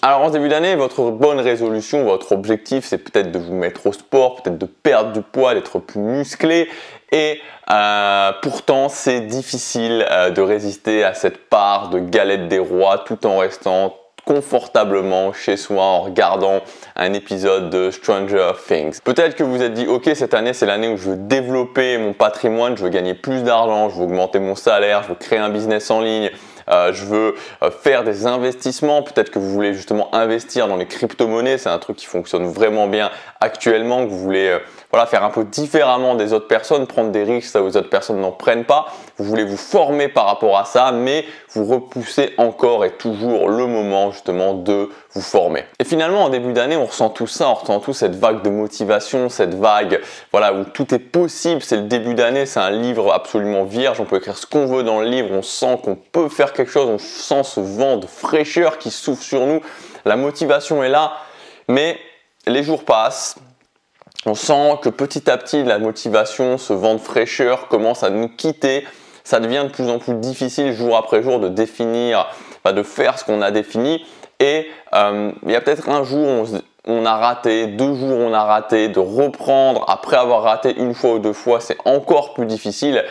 Alors en début d'année, votre bonne résolution, votre objectif, c'est peut-être de vous mettre au sport, peut-être de perdre du poids, d'être plus musclé. Et pourtant, c'est difficile de résister à cette part de galette des rois tout en restant confortablement chez soi en regardant un épisode de Stranger Things. Peut-être que vous vous êtes dit, ok, cette année c'est l'année où je veux développer mon patrimoine, je veux gagner plus d'argent, je veux augmenter mon salaire, je veux créer un business en ligne, je veux faire des investissements. Peut-être que vous voulez justement investir dans les crypto-monnaies, c'est un truc qui fonctionne vraiment bien actuellement, que vous voulez faire un peu différemment des autres personnes, prendre des risques là où les autres personnes n'en prennent pas. Vous voulez vous former par rapport à ça, mais vous repoussez encore et toujours le moment justement de vous former. Et finalement, en début d'année, on ressent tout ça, on ressent tout cette vague de motivation, cette vague où tout est possible. C'est le début d'année, c'est un livre absolument vierge, on peut écrire ce qu'on veut dans le livre, on sent qu'on peut faire quelque chose, on sent ce vent de fraîcheur qui souffle sur nous, la motivation est là, mais les jours passent. On sent que petit à petit, la motivation, ce vent de fraîcheur commence à nous quitter. Ça devient de plus en plus difficile jour après jour de définir, de faire ce qu'on a défini. Et il y a peut-être un jour où on a raté, 2 jours on a raté, de reprendre après avoir raté 1 fois ou 2 fois, c'est encore plus difficile.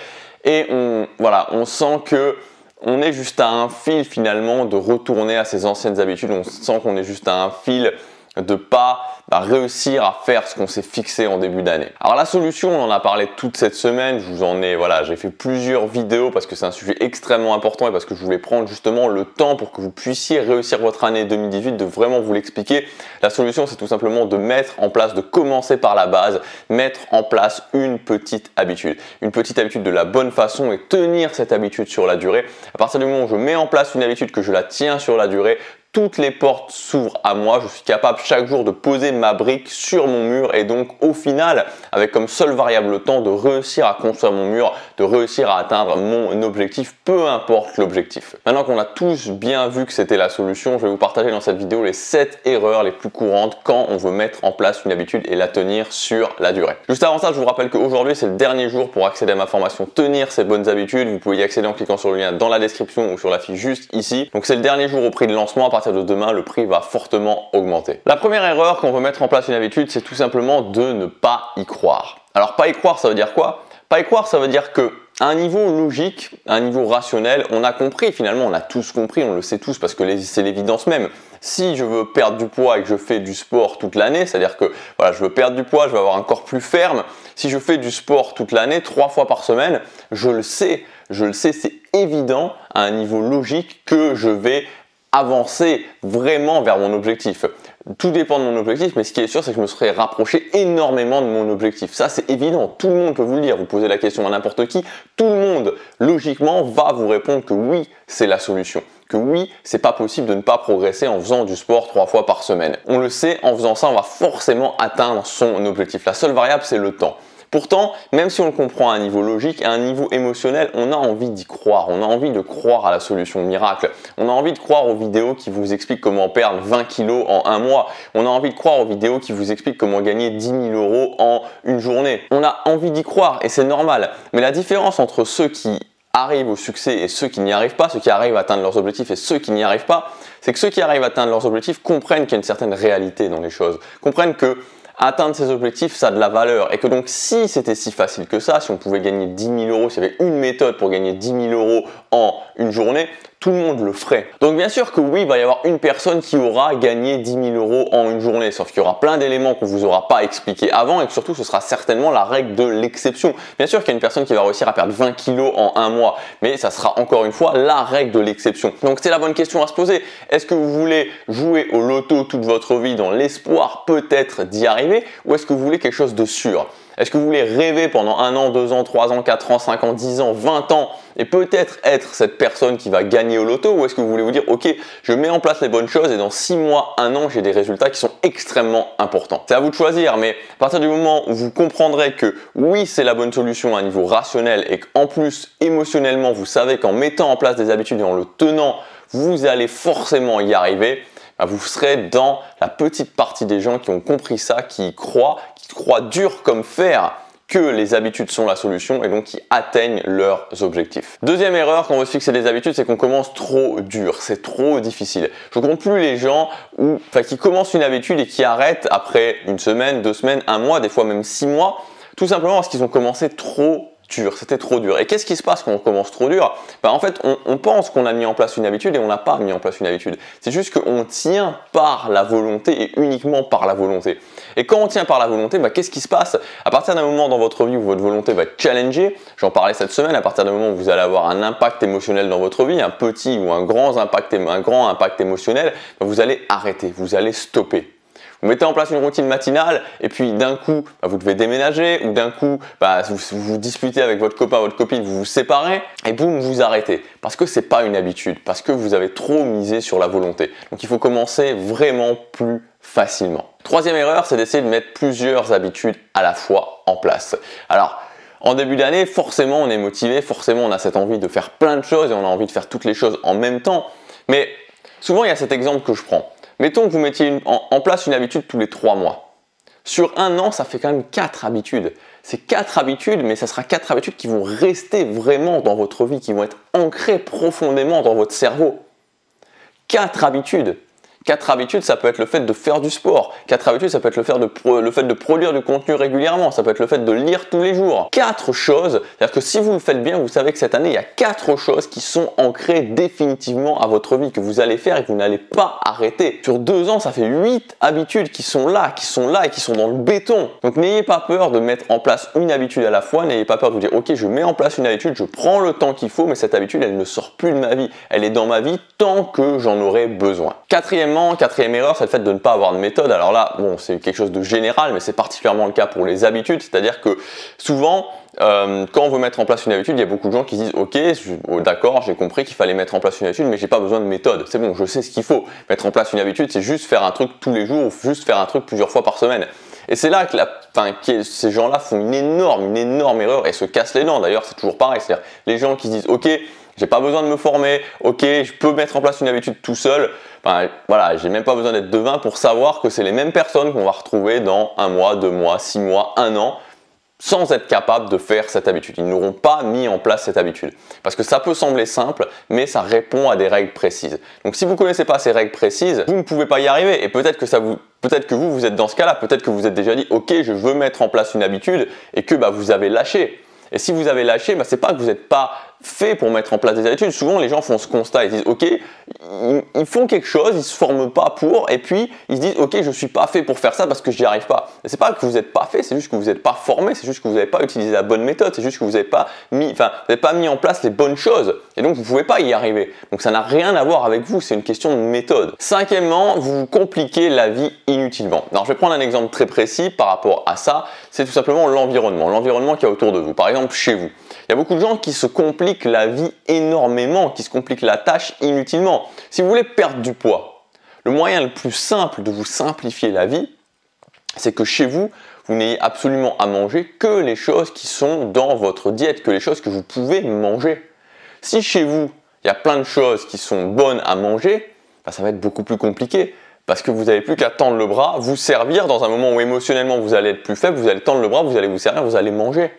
Et on sent que on est juste à un fil finalement de retourner à ses anciennes habitudes. On sent qu'on est juste à un fil de pas réussir à faire ce qu'on s'est fixé en début d'année. Alors la solution, on en a parlé toute cette semaine, j'ai fait plusieurs vidéos parce que c'est un sujet extrêmement important et parce que je voulais prendre justement le temps pour que vous puissiez réussir votre année 2018, de vraiment vous l'expliquer. La solution, c'est tout simplement de mettre en place, de commencer par la base, mettre en place une petite habitude de la bonne façon et tenir cette habitude sur la durée. À partir du moment où je mets en place une habitude, que je la tiens sur la durée, toutes les portes s'ouvrent à moi, je suis capable chaque jour de poser ma brique sur mon mur et donc au final, avec comme seule variable le temps, de réussir à construire mon mur, de réussir à atteindre mon objectif, peu importe l'objectif. Maintenant qu'on a tous bien vu que c'était la solution, je vais vous partager dans cette vidéo les 7 erreurs les plus courantes quand on veut mettre en place une habitude et la tenir sur la durée. Juste avant ça, je vous rappelle qu'aujourd'hui c'est le dernier jour pour accéder à ma formation Tenir ses bonnes habitudes. Vous pouvez y accéder en cliquant sur le lien dans la description ou sur la fiche juste ici. Donc c'est le dernier jour au prix de lancement. À partir de demain, le prix va fortement augmenter. La première erreur quand on veut mettre en place une habitude, c'est tout simplement de ne pas y croire. Alors pas y croire, ça veut dire quoi? Pas y croire, ça veut dire que à un niveau logique, à un niveau rationnel, on a compris finalement, on a tous compris, on le sait tous parce que c'est l'évidence même. Si je veux perdre du poids et que je fais du sport toute l'année, c'est-à-dire que je veux perdre du poids, je veux avoir un corps plus ferme. Si je fais du sport toute l'année, 3 fois par semaine, je le sais, c'est évident à un niveau logique que je vais avancer vraiment vers mon objectif. Tout dépend de mon objectif, mais ce qui est sûr, c'est que je me serais rapproché énormément de mon objectif. Ça, c'est évident. Tout le monde peut vous le dire. Vous posez la question à n'importe qui. Tout le monde, logiquement, va vous répondre que oui, c'est la solution. Que oui, c'est pas possible de ne pas progresser en faisant du sport 3 fois par semaine. On le sait, en faisant ça, on va forcément atteindre son objectif. La seule variable, c'est le temps. Pourtant, même si on le comprend à un niveau logique, à un niveau émotionnel, on a envie d'y croire. On a envie de croire à la solution miracle. On a envie de croire aux vidéos qui vous expliquent comment perdre 20 kilos en 1 mois. On a envie de croire aux vidéos qui vous expliquent comment gagner 10 000 euros en une journée. On a envie d'y croire et c'est normal. Mais la différence entre ceux qui arrivent au succès et ceux qui n'y arrivent pas, ceux qui arrivent à atteindre leurs objectifs et ceux qui n'y arrivent pas, c'est que ceux qui arrivent à atteindre leurs objectifs comprennent qu'il y a une certaine réalité dans les choses. Comprennent que atteindre ses objectifs, ça a de la valeur. Et que donc, si c'était si facile que ça, si on pouvait gagner 10 000 euros, s'il y avait une méthode pour gagner 10 000 euros en une journée, tout le monde le ferait. Donc bien sûr que oui, il va y avoir une personne qui aura gagné 10 000 euros en une journée, sauf qu'il y aura plein d'éléments qu'on vous aura pas expliqué avant et que surtout ce sera certainement la règle de l'exception. Bien sûr qu'il y a une personne qui va réussir à perdre 20 kilos en 1 mois, mais ça sera encore une fois la règle de l'exception. Donc c'est la bonne question à se poser. Est-ce que vous voulez jouer au loto toute votre vie dans l'espoir peut-être d'y arriver, ou est-ce que vous voulez quelque chose de sûr? Est-ce que vous voulez rêver pendant 1 an, 2 ans, 3 ans, 4 ans, 5 ans, 10 ans, 20 ans et peut-être être cette personne qui va gagner au loto, ou est-ce que vous voulez vous dire ok, je mets en place les bonnes choses et dans 6 mois, 1 an, j'ai des résultats qui sont extrêmement importants. C'est à vous de choisir, mais à partir du moment où vous comprendrez que oui, c'est la bonne solution à un niveau rationnel et qu'en plus émotionnellement, vous savez qu'en mettant en place des habitudes et en le tenant, vous allez forcément y arriver, vous serez dans la petite partie des gens qui ont compris ça, qui y croient dur comme fer que les habitudes sont la solution et donc qui atteignent leurs objectifs. Deuxième erreur quand on veut se fixer des habitudes, c'est qu'on commence trop dur, c'est trop difficile. Je ne compte plus les gens qui commencent une habitude et qui arrêtent après une semaine, 2 semaines, 1 mois, des fois même 6 mois, tout simplement parce qu'ils ont commencé trop dur, c'était trop dur. Et qu'est-ce qui se passe quand on commence trop dur? En fait, on pense qu'on a mis en place une habitude et on n'a pas mis en place une habitude. C'est juste qu'on tient par la volonté et uniquement par la volonté. Et quand on tient par la volonté, qu'est-ce qui se passe? À partir d'un moment dans votre vie où votre volonté va être challengée, j'en parlais cette semaine, à partir d'un moment où vous allez avoir un impact émotionnel dans votre vie, un petit ou un grand impact émotionnel, vous allez arrêter, vous allez stopper. Vous mettez en place une routine matinale et puis d'un coup, vous devez déménager ou d'un coup, vous vous disputez avec votre copain, votre copine, vous vous séparez et boum, vous arrêtez. Parce que c'est pas une habitude, parce que vous avez trop misé sur la volonté. Donc il faut commencer vraiment plus facilement. Troisième erreur, c'est d'essayer de mettre plusieurs habitudes à la fois en place. Alors, en début d'année, forcément, on est motivé, forcément, on a cette envie de faire plein de choses et on a envie de faire toutes les choses en même temps. Mais souvent, il y a cet exemple que je prends. Mettons que vous mettiez en place une habitude tous les 3 mois. Sur 1 an, ça fait quand même 4 habitudes. C'est 4 habitudes, mais ça sera 4 habitudes qui vont rester vraiment dans votre vie, qui vont être ancrées profondément dans votre cerveau. 4 habitudes. 4 habitudes, ça peut être le fait de faire du sport. 4 habitudes, ça peut être le fait de produire du contenu régulièrement. Ça peut être le fait de lire tous les jours. 4 choses, c'est-à-dire que si vous le faites bien, vous savez que cette année, il y a 4 choses qui sont ancrées définitivement à votre vie, que vous allez faire et que vous n'allez pas arrêter. Sur 2 ans, ça fait 8 habitudes qui sont là et qui sont dans le béton. Donc n'ayez pas peur de mettre en place une habitude à la fois. N'ayez pas peur de vous dire, ok, je mets en place une habitude, je prends le temps qu'il faut, mais cette habitude, elle ne sort plus de ma vie. Elle est dans ma vie tant que j'en aurai besoin. Quatrième erreur, c'est le fait de ne pas avoir de méthode. Alors là, c'est quelque chose de général, mais c'est particulièrement le cas pour les habitudes. C'est-à-dire que souvent, quand on veut mettre en place une habitude, il y a beaucoup de gens qui disent « Ok, d'accord, j'ai compris qu'il fallait mettre en place une habitude, mais j'ai pas besoin de méthode. C'est bon, je sais ce qu'il faut. Mettre en place une habitude, c'est juste faire un truc tous les jours ou juste faire un truc plusieurs fois par semaine. » Et c'est là que ces gens-là font une énorme erreur et se cassent les dents. D'ailleurs, c'est toujours pareil. C'est-à-dire les gens qui se disent « Ok, j'ai pas besoin de me former, ok, je peux mettre en place une habitude tout seul. » Voilà, j'ai même pas besoin d'être devin pour savoir que c'est les mêmes personnes qu'on va retrouver dans 1 mois, 2 mois, 6 mois, 1 an, sans être capable de faire cette habitude. Ils n'auront pas mis en place cette habitude. Parce que ça peut sembler simple, mais ça répond à des règles précises. Donc si vous ne connaissez pas ces règles précises, vous ne pouvez pas y arriver. Et peut-être que vous êtes dans ce cas-là, peut-être que vous êtes déjà dit, ok, je veux mettre en place une habitude et que vous avez lâché. Et si vous avez lâché, c'est pas que vous n'êtes pas fait pour mettre en place des habitudes. Souvent, les gens font ce constat, ils disent ok, ils font quelque chose, ils se forment pas pour, et puis ils se disent ok, je suis pas fait pour faire ça parce que j'y arrive pas. Et c'est pas que vous n'êtes pas fait, c'est juste que vous n'êtes pas formé, c'est juste que vous n'avez pas utilisé la bonne méthode, c'est juste que vous n'avez pas mis en place les bonnes choses, et donc vous pouvez pas y arriver. Donc ça n'a rien à voir avec vous, c'est une question de méthode. Cinquièmement, vous vous compliquez la vie inutilement. Alors je vais prendre un exemple très précis par rapport à ça, c'est tout simplement l'environnement qu'il y a autour de vous. Par exemple, chez vous, il y a beaucoup de gens qui se compliquent la vie énormément, qui se compliquent la tâche inutilement. Si vous voulez perdre du poids, le moyen le plus simple de vous simplifier la vie, c'est que chez vous, vous n'ayez absolument à manger que les choses qui sont dans votre diète, que les choses que vous pouvez manger. Si chez vous, il y a plein de choses qui sont bonnes à manger, ça va être beaucoup plus compliqué. Parce que vous n'avez plus qu'à tendre le bras, vous servir dans un moment où émotionnellement vous allez être plus faible, vous allez tendre le bras, vous allez vous servir, vous allez manger.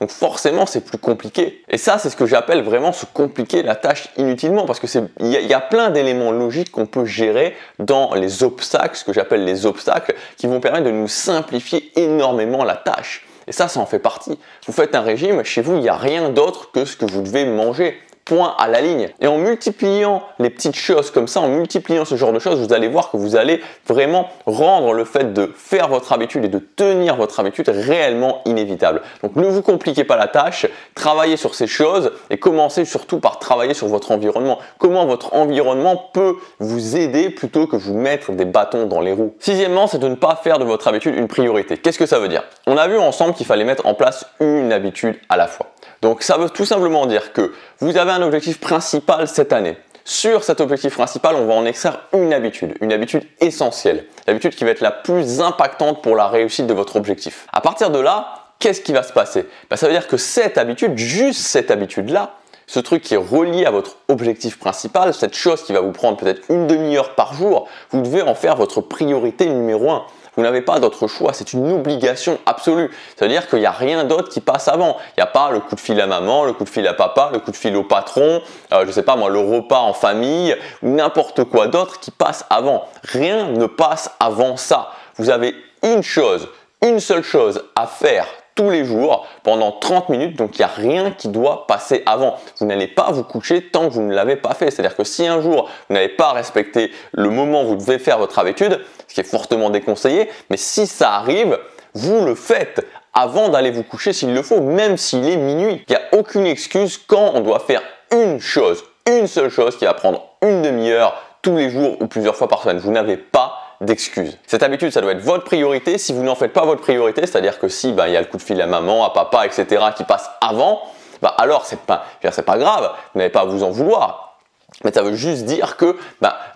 Donc forcément, c'est plus compliqué. Et ça, c'est ce que j'appelle vraiment se compliquer la tâche inutilement. Parce qu'il y a plein d'éléments logiques qu'on peut gérer dans les obstacles, ce que j'appelle les obstacles, qui vont permettre de nous simplifier énormément la tâche. Et ça en fait partie. Vous faites un régime, chez vous, il n'y a rien d'autre que ce que vous devez manger. Point à la ligne. Et en multipliant les petites choses comme ça, en multipliant ce genre de choses, vous allez voir que vous allez vraiment rendre le fait de faire votre habitude et de tenir votre habitude réellement inévitable. Donc ne vous compliquez pas la tâche, travaillez sur ces choses et commencez surtout par travailler sur votre environnement. Comment votre environnement peut vous aider plutôt que vous mettre des bâtons dans les roues. Sixièmement, c'est de ne pas faire de votre habitude une priorité. Qu'est-ce que ça veut dire? On a vu ensemble qu'il fallait mettre en place une habitude à la fois. Donc ça veut tout simplement dire que vous avez un objectif principal cette année. Sur cet objectif principal, on va en extraire une habitude essentielle, l'habitude qui va être la plus impactante pour la réussite de votre objectif. À partir de là, qu'est-ce qui va se passer? Ça veut dire que cette habitude, juste cette habitude-là, ce truc qui est relié à votre objectif principal, cette chose qui va vous prendre peut-être une demi-heure par jour, vous devez en faire votre priorité numéro 1. Vous n'avez pas d'autre choix, c'est une obligation absolue. C'est-à-dire qu'il n'y a rien d'autre qui passe avant. Il n'y a pas le coup de fil à maman, le coup de fil à papa, le coup de fil au patron, je sais pas moi, le repas en famille, ou n'importe quoi d'autre qui passe avant. Rien ne passe avant ça. Vous avez une seule chose à faire tous les jours pendant 30 minutes, donc il n'y a rien qui doit passer avant. Vous n'allez pas vous coucher tant que vous ne l'avez pas fait. C'est-à-dire que si un jour vous n'avez pas respecté le moment où vous devez faire votre habitude, ce qui est fortement déconseillé, mais si ça arrive, vous le faites avant d'aller vous coucher s'il le faut, même s'il est minuit. Il n'y a aucune excuse quand on doit faire une seule chose qui va prendre une demi-heure tous les jours ou plusieurs fois par semaine. Vous n'avez pas d'excuses. Cette habitude, ça doit être votre priorité. Si vous n'en faites pas votre priorité, c'est-à-dire que si il y a le coup de fil à maman, à papa, etc. qui passe avant, alors c'est pas grave, vous n'avez pas à vous en vouloir. Mais ça veut juste dire que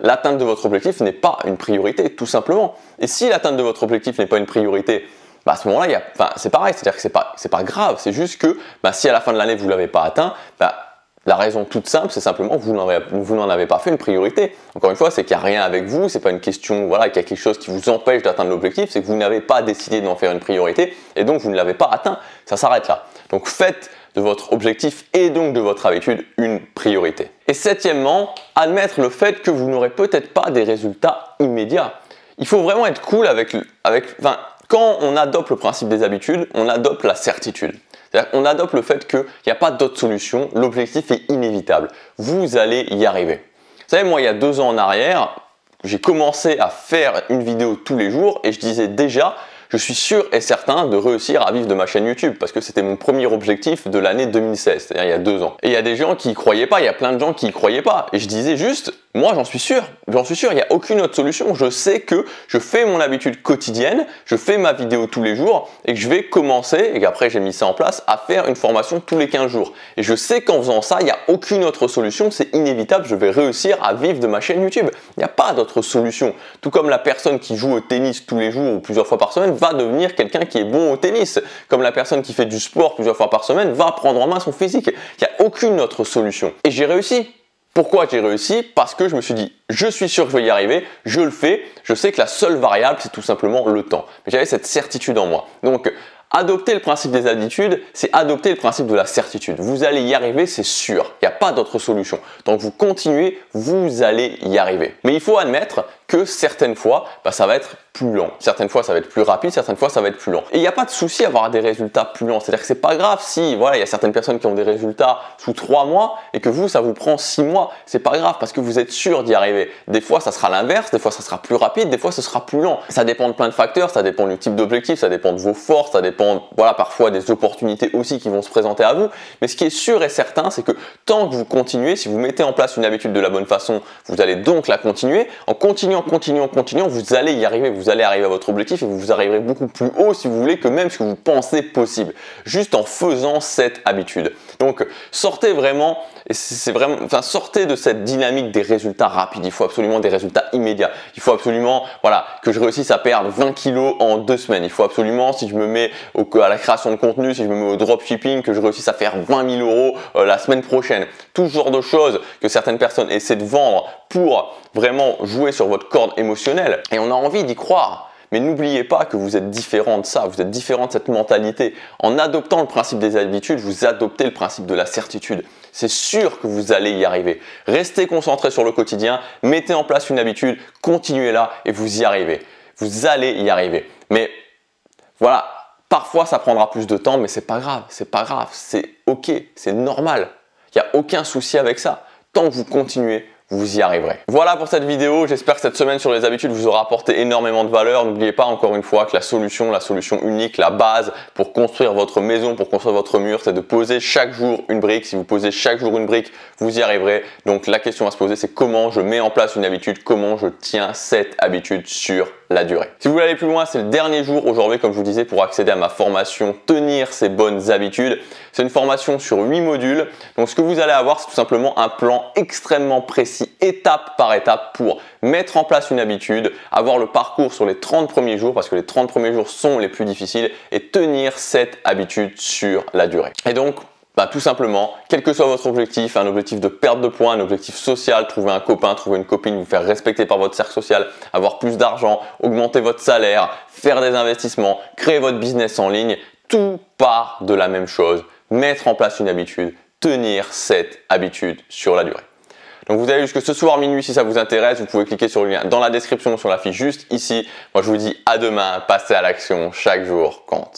l'atteinte de votre objectif n'est pas une priorité, tout simplement. Et si l'atteinte de votre objectif n'est pas une priorité, à ce moment-là, c'est pareil, c'est-à-dire que c'est pas grave. C'est juste que si à la fin de l'année vous ne l'avez pas atteint, la raison toute simple, c'est simplement que vous n'en avez pas fait une priorité. Encore une fois, c'est qu'il n'y a rien avec vous, c'est pas une question, qu'il y a quelque chose qui vous empêche d'atteindre l'objectif, c'est que vous n'avez pas décidé d'en faire une priorité et donc vous ne l'avez pas atteint. Ça s'arrête là. Donc faites de votre objectif et donc de votre habitude une priorité. Et septièmement, admettre le fait que vous n'aurez peut-être pas des résultats immédiats. Il faut vraiment être cool quand on adopte le principe des habitudes, on adopte la certitude. C'est-à-dire qu'on adopte le fait qu'il n'y a pas d'autre solution, l'objectif est inévitable. Vous allez y arriver. Vous savez, moi, il y a 2 ans en arrière, j'ai commencé à faire une vidéo tous les jours et je disais déjà, je suis sûr et certain de réussir à vivre de ma chaîne YouTube parce que c'était mon premier objectif de l'année 2016, c'est-à-dire il y a 2 ans. Et il y a des gens qui y croyaient pas, il y a plein de gens qui y croyaient pas. Et je disais juste, moi j'en suis sûr, il n'y a aucune autre solution. Je sais que je fais mon habitude quotidienne, je fais ma vidéo tous les jours et que je vais commencer, et qu'après j'ai mis ça en place, à faire une formation tous les 15 jours. Et je sais qu'en faisant ça, il n'y a aucune autre solution, c'est inévitable, je vais réussir à vivre de ma chaîne YouTube. Il n'y a pas d'autre solution. Tout comme la personne qui joue au tennis tous les jours ou plusieurs fois par semaine va devenir quelqu'un qui est bon au tennis. Comme la personne qui fait du sport plusieurs fois par semaine va prendre en main son physique. Il n'y a aucune autre solution. Et j'ai réussi. Pourquoi j'ai réussi? Parce que je me suis dit, je suis sûr que je vais y arriver, je le fais, je sais que la seule variable, c'est tout simplement le temps. Mais j'avais cette certitude en moi. Donc, adopter le principe des habitudes, c'est adopter le principe de la certitude. Vous allez y arriver, c'est sûr. Il n'y a pas d'autre solution. Tant que vous continuez, vous allez y arriver. Mais il faut admettre que certaines fois, ça va être plus lent. Certaines fois, ça va être plus rapide, certaines fois, ça va être plus lent. Et il n'y a pas de souci à avoir des résultats plus lents. C'est-à-dire que c'est pas grave si, il y a certaines personnes qui ont des résultats sous 3 mois et que vous, ça vous prend 6 mois. C'est pas grave parce que vous êtes sûr d'y arriver. Des fois, ça sera l'inverse, des fois, ça sera plus rapide, des fois, ce sera plus lent. Ça dépend de plein de facteurs, ça dépend du type d'objectif, ça dépend de vos forces, ça dépend, parfois des opportunités aussi qui vont se présenter à vous. Mais ce qui est sûr et certain, c'est que tant que vous continuez, si vous mettez en place une habitude de la bonne façon, vous allez donc la continuer. En continuant, vous allez y arriver, vous allez arriver à votre objectif et vous arriverez beaucoup plus haut si vous voulez que même ce que vous pensez possible, juste en faisant cette habitude. Donc sortez vraiment, sortez de cette dynamique des résultats rapides. Il faut absolument des résultats immédiats. Il faut absolument que je réussisse à perdre 20 kilos en 2 semaines. Il faut absolument, si je me mets à la création de contenu, si je me mets au dropshipping, que je réussisse à faire 20 000 euros la semaine prochaine. Tout ce genre de choses que certaines personnes essaient de vendre pour vraiment jouer sur votre corde émotionnelle. Et on a envie d'y croire. Mais n'oubliez pas que vous êtes différent de ça, vous êtes différent de cette mentalité. En adoptant le principe des habitudes, vous adoptez le principe de la certitude. C'est sûr que vous allez y arriver. Restez concentré sur le quotidien, mettez en place une habitude, continuez-la et vous y arrivez. Vous allez y arriver. Mais parfois ça prendra plus de temps, mais c'est pas grave, c'est ok, c'est normal. Il n'y a aucun souci avec ça. Tant que vous continuez, vous y arriverez. Voilà pour cette vidéo, j'espère que cette semaine sur les habitudes vous aura apporté énormément de valeur. N'oubliez pas encore une fois que la solution unique, la base pour construire votre maison, pour construire votre mur, c'est de poser chaque jour une brique. Si vous posez chaque jour une brique, vous y arriverez. Donc la question à se poser, c'est comment je mets en place une habitude, comment je tiens cette habitude sur la durée. Si vous voulez aller plus loin, c'est le dernier jour aujourd'hui, comme je vous disais, pour accéder à ma formation Tenir ses bonnes habitudes. C'est une formation sur 8 modules. Donc ce que vous allez avoir, c'est tout simplement un plan extrêmement précis, étape par étape, pour mettre en place une habitude, avoir le parcours sur les 30 premiers jours, parce que les 30 premiers jours sont les plus difficiles, et tenir cette habitude sur la durée. Et donc, Tout simplement, quel que soit votre objectif, un objectif de perte de poids, un objectif social, trouver un copain, trouver une copine, vous faire respecter par votre cercle social, avoir plus d'argent, augmenter votre salaire, faire des investissements, créer votre business en ligne, tout part de la même chose, mettre en place une habitude, tenir cette habitude sur la durée. Donc vous avez jusque ce soir minuit si ça vous intéresse, vous pouvez cliquer sur le lien dans la description ou sur la fiche juste ici. Moi je vous dis à demain, passez à l'action, chaque jour compte.